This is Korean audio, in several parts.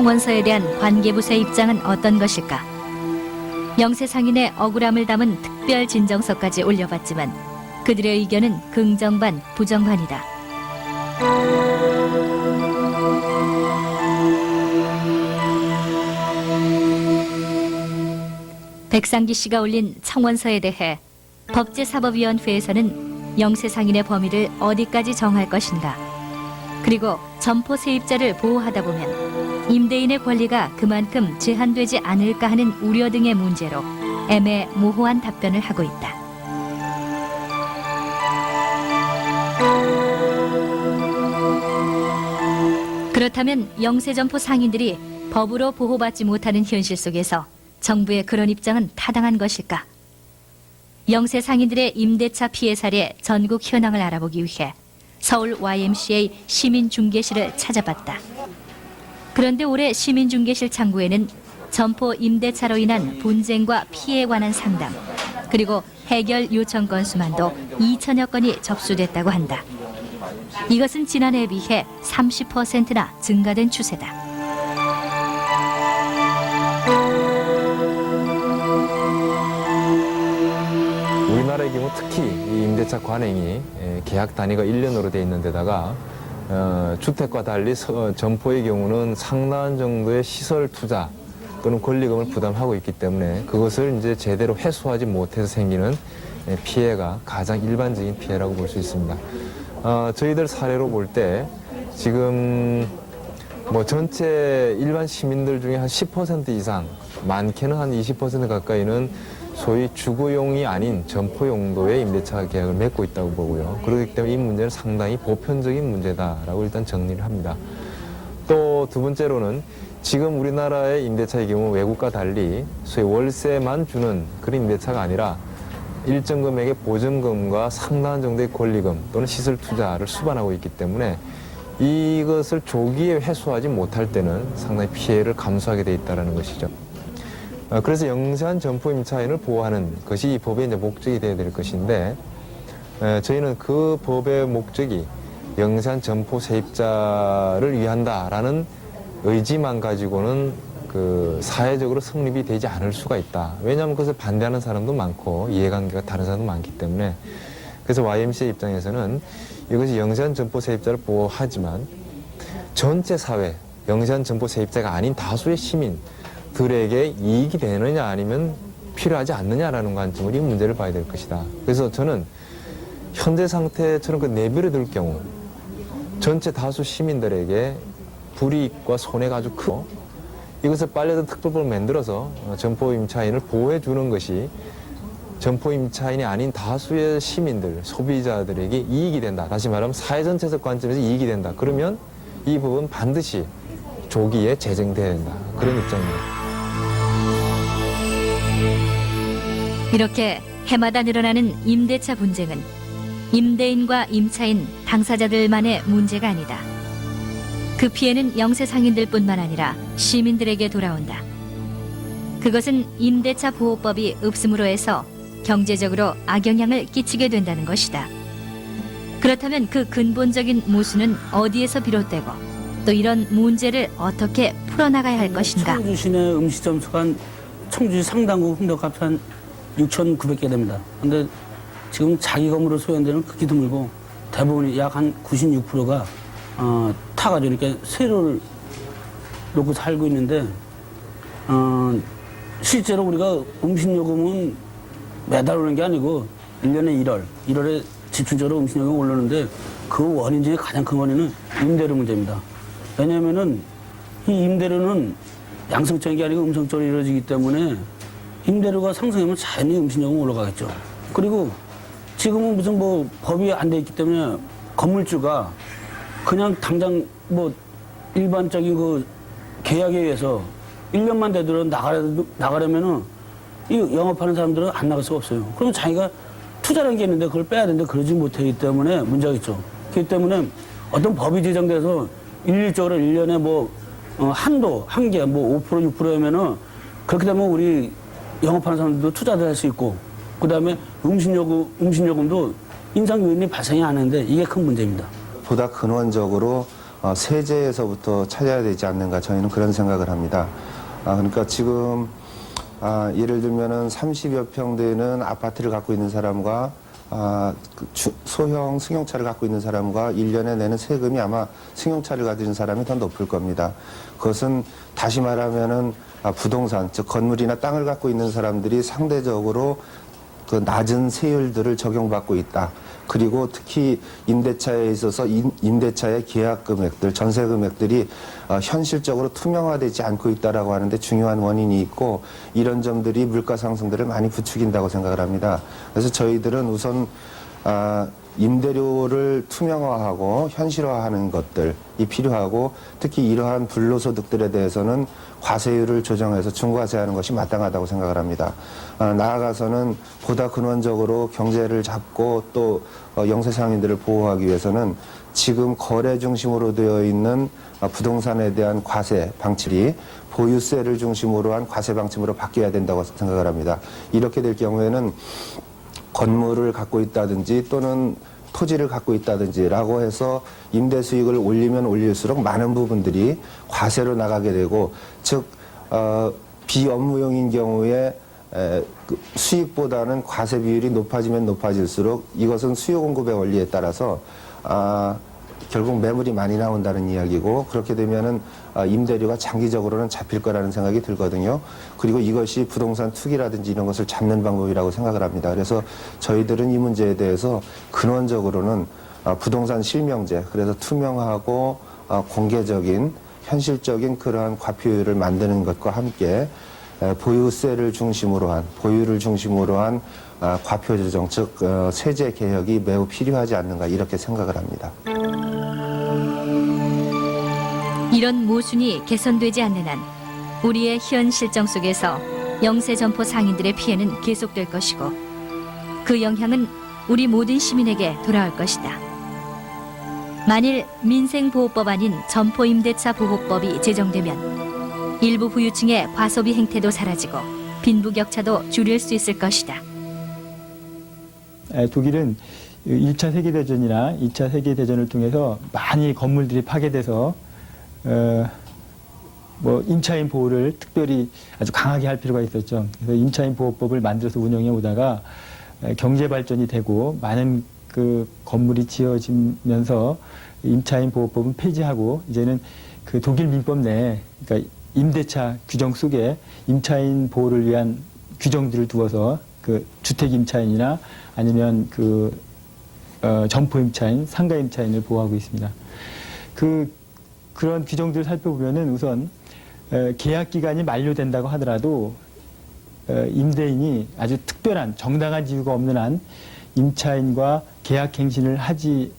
청원서에 대한 관계부서의 입장은 어떤 것일까? 영세 상인의 억울함을 담은 특별 진정서까지 올려봤지만 그들의 의견은 긍정반 부정반이다. 백상기 씨가 올린 청원서에 대해 법제사법위원회에서는 영세 상인의 범위를 어디까지 정할 것인가? 그리고 점포 세입자를 보호하다 보면 임대인의 권리가 그만큼 제한되지 않을까 하는 우려 등의 문제로 애매모호한 답변을 하고 있다. 그렇다면 영세점포 상인들이 법으로 보호받지 못하는 현실 속에서 정부의 그런 입장은 타당한 것일까? 영세 상인들의 임대차 피해 사례 전국 현황을 알아보기 위해 서울 YMCA 시민중개실을 찾아봤다. 그런데 올해 시민중개실 창구에는 점포 임대차로 인한 분쟁과 피해에 관한 상담, 그리고 해결 요청 건수만도 2천여 건이 접수됐다고 한다. 이것은 지난해에 비해 30%나 증가된 추세다. 우리나라의 경우 특히 이 임대차 관행이 계약 단위가 1년으로 돼 있는 데다가 주택과 달리 점포의 경우는 상당한 정도의 시설 투자 또는 권리금을 부담하고 있기 때문에 그것을 이제 제대로 회수하지 못해서 생기는 피해가 가장 일반적인 피해라고 볼 수 있습니다. 저희들 사례로 볼 때 지금 뭐 전체 일반 시민들 중에 한 10% 이상, 많게는 한 20% 가까이는 소위 주거용이 아닌 점포 용도의 임대차 계약을 맺고 있다고 보고요. 그렇기 때문에 이 문제는 상당히 보편적인 문제다라고 일단 정리를 합니다. 또 두 번째로는 지금 우리나라의 임대차의 경우 외국과 달리 소위 월세만 주는 그런 임대차가 아니라 일정 금액의 보증금과 상당한 정도의 권리금 또는 시설 투자를 수반하고 있기 때문에 이것을 조기에 회수하지 못할 때는 상당히 피해를 감수하게 돼 있다는 것이죠. 그래서 영세한 점포 임차인을 보호하는 것이 이 법의 이제 목적이 되어야 될 것인데 저희는 그 법의 목적이 영세한 점포 세입자를 위한다라는 의지만 가지고는 그 사회적으로 성립이 되지 않을 수가 있다. 왜냐하면 그것을 반대하는 사람도 많고 이해관계가 다른 사람도 많기 때문에 그래서 YMCA 입장에서는 이것이 영세한 점포 세입자를 보호하지만 전체 사회, 영세한 점포 세입자가 아닌 다수의 시민들에게 이익이 되느냐 아니면 필요하지 않느냐라는 관점으로 이 문제를 봐야 될 것이다. 그래서 저는 현재 상태처럼 그 내버려 둘 경우 전체 다수 시민들에게 불이익과 손해가 아주 크고 이것을 빨리 특별법을 만들어서 점포 임차인을 보호해 주는 것이 점포 임차인이 아닌 다수의 시민들, 소비자들에게 이익이 된다. 다시 말하면 사회 전체적 관점에서 이익이 된다. 그러면 이 법은 반드시 조기에 제정돼야 된다. 그런 입장입니다. 이렇게 해마다 늘어나는 임대차 분쟁은 임대인과 임차인, 당사자들만의 문제가 아니다. 그 피해는 영세 상인들뿐만 아니라 시민들에게 돌아온다. 그것은 임대차 보호법이 없음으로 해서 경제적으로 악영향을 끼치게 된다는 것이다. 그렇다면 그 근본적인 모순은 어디에서 비롯되고 또 이런 문제를 어떻게 풀어나가야 할 것인가? 청주 시내 음식점 수가 한 청주시 상당구 흥덕값이 한 6,900개 됩니다. 근데 지금 자기 건물로 소유되는 극히 드물고 대부분이 약 한 96%가 타가지고 이렇게 세로를 놓고 살고 있는데 실제로 우리가 음식요금은 매달 오르는 게 아니고 1년에 1월에 집중적으로 음식요금이 오르는데 그 원인 중에 가장 큰 원인은 임대료 문제입니다. 왜냐하면은 이 임대료는 양성적인 게 아니고 음성적으로 이루어지기 때문에 임대료가 상승하면 자연히 음식요금이 올라가겠죠. 그리고 지금은 무슨 뭐 법이 안 돼 있기 때문에 건물주가 그냥 당장 뭐 일반적인 그 계약에 의해서 1년만 되도록 나가려면은 이 영업하는 사람들은 안 나갈 수가 없어요. 그러면 자기가 투자라는 게 있는데 그걸 빼야 되는데 그러지 못하기 때문에 문제가 있죠. 그렇기 때문에 어떤 법이 제정돼서 일률적으로 1년에 뭐 한도, 한계, 뭐 5%, 6%면은 그렇게 되면 우리 영업하는 사람들도 투자를 할 수 있고 그 다음에 음식요금도 인상 요인이 발생이 안 하는데 이게 큰 문제입니다. 보다 근원적으로 세제에서부터 찾아야 되지 않는가 저희는 그런 생각을 합니다. 그러니까 지금 예를 들면은 30여 평 되는 아파트를 갖고 있는 사람과 소형 승용차를 갖고 있는 사람과 1년에 내는 세금이 아마 승용차를 가지는 사람이 더 높을 겁니다. 그것은 다시 말하면은 부동산, 즉 건물이나 땅을 갖고 있는 사람들이 상대적으로 그 낮은 세율들을 적용받고 있다. 그리고 특히 임대차에 있어서 임대차의 계약 금액들, 전세 금액들이 현실적으로 투명화되지 않고 있다라고 하는데 중요한 원인이 있고 이런 점들이 물가 상승들을 많이 부추긴다고 생각을 합니다. 그래서 저희들은 우선 임대료를 투명화하고 현실화하는 것들이 필요하고 특히 이러한 불로소득들에 대해서는 과세율을 조정해서 중과세하는 것이 마땅하다고 생각을 합니다. 나아가서는 보다 근원적으로 경제를 잡고 또 영세상인들을 보호하기 위해서는 지금 거래 중심으로 되어 있는 부동산에 대한 과세 방침이 보유세를 중심으로 한 과세 방침으로 바뀌어야 된다고 생각을 합니다. 이렇게 될 경우에는 건물을 갖고 있다든지 또는 토지를 갖고 있다든지라고 해서 임대 수익을 올리면 올릴수록 많은 부분들이 과세로 나가게 되고 즉 비업무용인 경우에 그 수익보다는 과세 비율이 높아지면 높아질수록 이것은 수요 공급의 원리에 따라서 결국 매물이 많이 나온다는 이야기고 그렇게 되면은 임대료가 장기적으로는 잡힐 거라는 생각이 들거든요. 그리고 이것이 부동산 투기라든지 이런 것을 잡는 방법이라고 생각을 합니다. 그래서 저희들은 이 문제에 대해서 근원적으로는 부동산 실명제, 그래서 투명하고 공개적인 현실적인 그러한 과표율을 만드는 것과 함께 보유세를 중심으로 한 보유를 중심으로 한 과표 조정, 즉 세제 개혁이 매우 필요하지 않는가 이렇게 생각을 합니다. 이런 모순이 개선되지 않는 한 우리의 현 실정 속에서 영세 점포 상인들의 피해는 계속될 것이고 그 영향은 우리 모든 시민에게 돌아올 것이다. 만일 민생보호법 아닌 점포임대차 보호법이 제정되면 일부 부유층의 과소비 행태도 사라지고 빈부격차도 줄일 수 있을 것이다. 독일은 1차 세계대전이나 2차 세계대전을 통해서 많이 건물들이 파괴돼서 임차인 보호를 특별히 아주 강하게 할 필요가 있었죠. 그래서 임차인 보호법을 만들어서 운영해 오다가 경제 발전이 되고 많은 그 건물이 지어지면서 임차인 보호법은 폐지하고 이제는 그 독일 민법 내에 그러니까 임대차 규정 속에 임차인 보호를 위한 규정들을 두어서 그 주택 임차인이나 아니면 그 점포 임차인, 상가 임차인을 보호하고 있습니다. 그런 규정들을 살펴보면은 우선 계약 기간이 만료된다고 하더라도 임대인이 아주 특별한 정당한 이유가 없는 한 임차인과 계약 갱신을 하지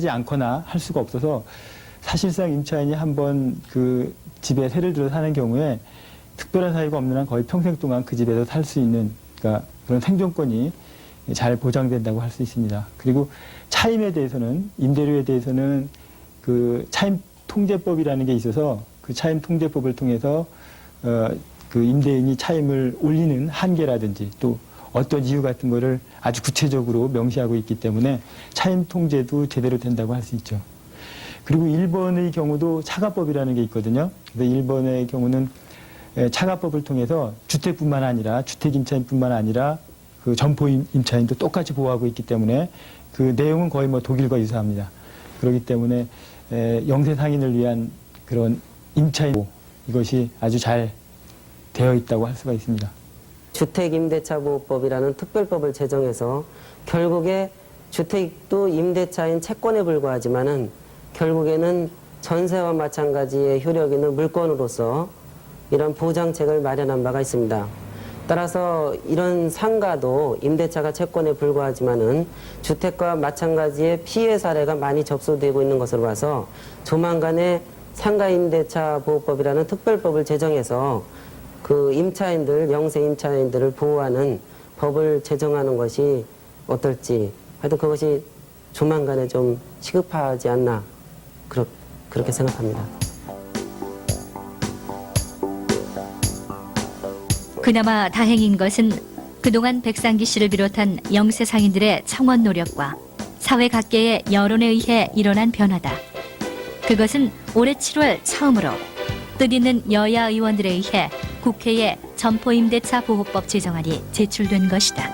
않거나 할 수가 없어서 사실상 임차인이 한번 그 집에 세를 들어 사는 경우에 특별한 사유가 없는 한 거의 평생 동안 그 집에서 살 수 있는 그러니까 그런 생존권이 잘 보장된다고 할 수 있습니다. 그리고 차임에 대해서는 임대료에 대해서는 그 차임 통제법이라는 게 있어서 그 차임 통제법을 통해서 그 임대인이 차임을 올리는 한계라든지 또 어떤 이유 같은 거를 아주 구체적으로 명시하고 있기 때문에 차임 통제도 제대로 된다고 할 수 있죠. 그리고 일본의 경우도 차가법이라는 게 있거든요. 그래서 일본의 경우는 차가법을 통해서 주택뿐만 아니라 주택 임차인뿐만 아니라 그 점포 임차인도 똑같이 보호하고 있기 때문에 그 내용은 거의 뭐 독일과 유사합니다. 그렇기 때문에 영세 상인을 위한 그런 임차인 보호 이것이 아주 잘 되어 있다고 할 수가 있습니다. 주택임대차보호법이라는 특별법을 제정해서 결국에 주택도 임대차인 채권에 불과하지만은 결국에는 전세와 마찬가지의 효력 있는 물건으로서 이런 보장책을 마련한 바가 있습니다. 따라서 이런 상가도 임대차가 채권에 불과하지만은 주택과 마찬가지의 피해 사례가 많이 접수되고 있는 것으로 봐서 조만간에 상가임대차 보호법이라는 특별법을 제정해서 그 임차인들, 영세 임차인들을 보호하는 법을 제정하는 것이 어떨지 하여튼 그것이 조만간에 좀 시급하지 않나 그렇게 생각합니다. 그나마 다행인 것은 그동안 백상기 씨를 비롯한 영세 상인들의 청원 노력과 사회 각계의 여론에 의해 일어난 변화다. 그것은 올해 7월 처음으로 뜻있는 여야 의원들에 의해 국회에 점포임대차 보호법 제정안이 제출된 것이다.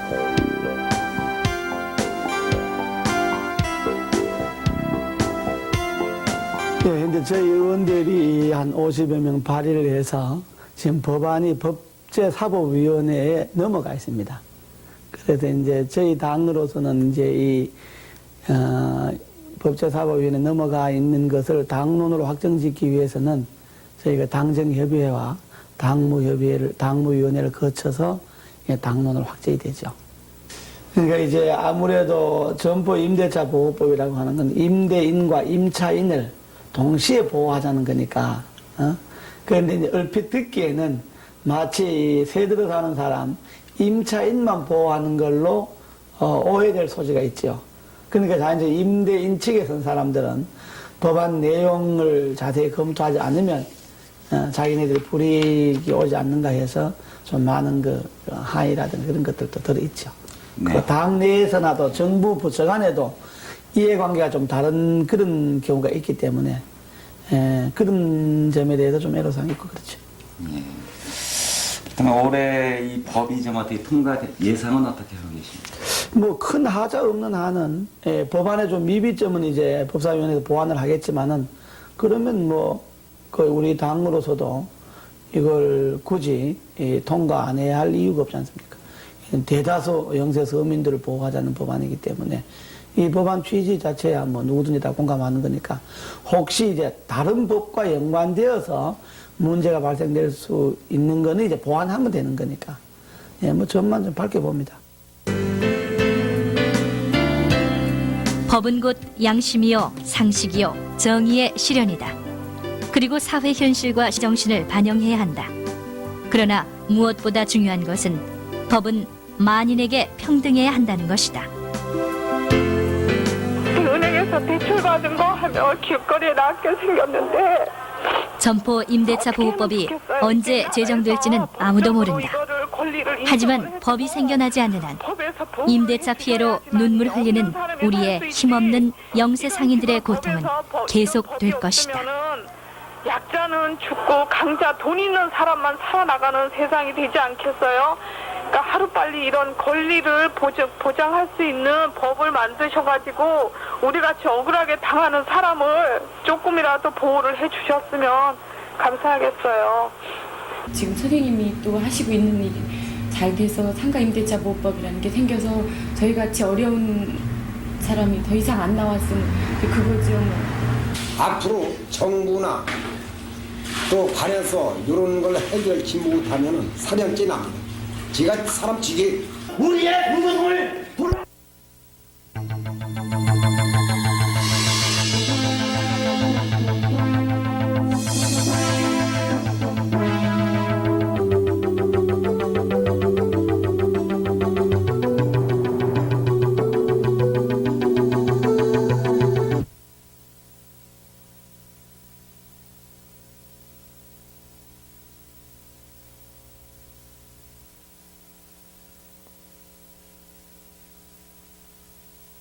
네, 현재 저희 의원들이 한 50여 명 발의를 해서 지금 법안이 법제사법위원회에 넘어가 있습니다. 그래서 이제 저희 당으로서는 이제 이 법제사법위원회에 넘어가 있는 것을 당론으로 확정짓기 위해서는 저희가 당정협의회와 당무위원회를 거쳐서 당론을 확정이 되죠. 그러니까 이제 아무래도 점포 임대차 보호법이라고 하는 건 임대인과 임차인을 동시에 보호하자는 거니까, 그런데 이제 얼핏 듣기에는 마치 새 들어 사는 사람, 임차인만 보호하는 걸로 오해될 소지가 있죠. 그러니까 자연적으로 임대인 측에 선 사람들은 법안 내용을 자세히 검토하지 않으면 자기네들이 불이익이 오지 않는가 해서 좀 많은 그 항의라든가 그런 것들도 들어있죠. 네. 그 당 내에서나도 정부 부처 간에도 이해관계가 좀 다른 그런 경우가 있기 때문에 그런 점에 대해서 좀 애로사항이 있고 그렇죠. 그러면 올해 이 법이 좀 어떻게 통과될 예상은 어떻게 하고 계십니까? 뭐 큰 하자 없는 한은 법안에 좀 미비점은 이제 법사위원회에서 보완을 하겠지만은 그러면 뭐 그 우리 당으로서도 이걸 굳이 통과 안 해야 할 이유가 없지 않습니까? 대다수 영세 서민들을 보호하자는 법안이기 때문에 이 법안 취지 자체야 뭐 누구든지 다 공감하는 거니까 혹시 이제 다른 법과 연관되어서 문제가 발생될 수 있는 거는 이제 보완하면 되는 거니까 뭐 전만 좀 밝혀봅니다. 법은 곧 양심이요, 상식이요, 정의의 실현이다. 그리고 사회 현실과 정신을 반영해야 한다. 그러나 무엇보다 중요한 것은 법은 만인에게 평등해야 한다는 것이다. 은행에서 대출 받은 거 하면 길거리에 나게 생겼는데 점포 임대차 보호법이 언제 제정될지는 아무도 모른다. 하지만 법이 생겨나지 않는 한 임대차 피해로 눈물 흘리는 우리의 힘없는 영세 상인들의 고통은 계속될 것이다. 약자는 죽고 강자 돈 있는 사람만 살아나가는 세상이 되지 않겠어요? 그러니까 하루빨리 이런 권리를 보장할 수 있는 법을 만드셔가지고 우리같이 억울하게 당하는 사람을 조금이라도 보호를 해주셨으면 감사하겠어요. 지금 선생님이 또 하시고 있는 일이 잘 돼서 상가임대차 보호법이라는 게 생겨서 저희같이 어려운 사람이 더 이상 안 나왔으면 그거죠. 앞으로 정부나 또 관에서 이런 걸 해결치 못하면 사령죄 납니다. 제가 사람 지게 우리의 무덤을